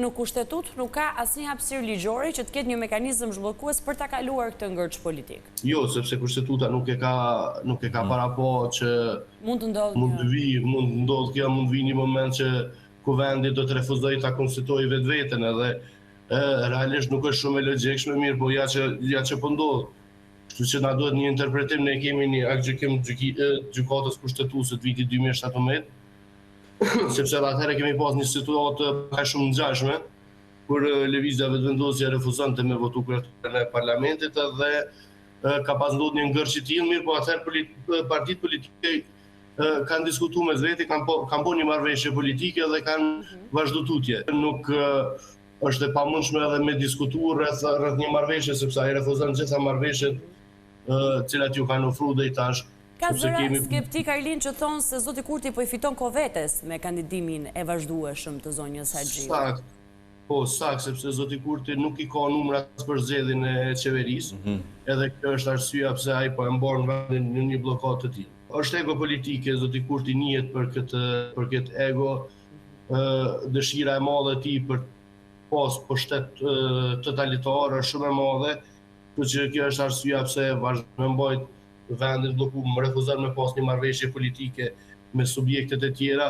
në kushtetut nuk ka asnjë hapësirë ligjore që të ketë një mekanizëm zhbllëkues për ta kaluar këtë ngërç politik. Jo, sepse kushtetuta nuk e ka para po që mund të ndodhë mund të ndodhë kjo, mund të vi një moment që kuvendi do të refuzojë ta konstituojë vetveten, edhe realisht nuk është shumë e logjikshme, mirë, po ja që po ndodh. Kështu që na duhet një interpretim, ne kemi një aktgjykim gjykatës kushtetuese të vitit 2017, sepse edhe atëherë kemi pas një situatë ka shumë ngjashme, kur lëvizja vetëvendosja refuzonte me votu kryetarin e parlamentit dhe ka pas ndodhur një ngërç i tillë, mirë, po atëherë partitë politike kanë diskutuar mes veti, kanë bërë një marrëveshje politike dhe kanë vazhdu tutje. Nuk është e pamundshme edhe me diskutuar rreth një marrëveshje, sepse ai refuzon gjitha marrëveshjet cilat ju kanë ofruar deri tash. Ka zëra skeptik Arlin që thonë se zoti Kurti po I fiton kovetes me kandidimin e vazhdueshëm të zonjës Haxhiu. Sakt, sepse zoti Kurti nuk I ka numrat për zgjedhjen e qeverisë, edhe kjo është arsyeja pse ai po e mban vendin në një blokadë të tillë. Është ego politike, zoti Kurti njihet për këtë ego, dëshira e madhe e tij për pas pushtet totalitar është shumë e madhe, por që kjo është arsyeja pse vazhdon të mbajë vendin bllokuar, refuzon me pas një marrëveshje politike me subjektet e tjera,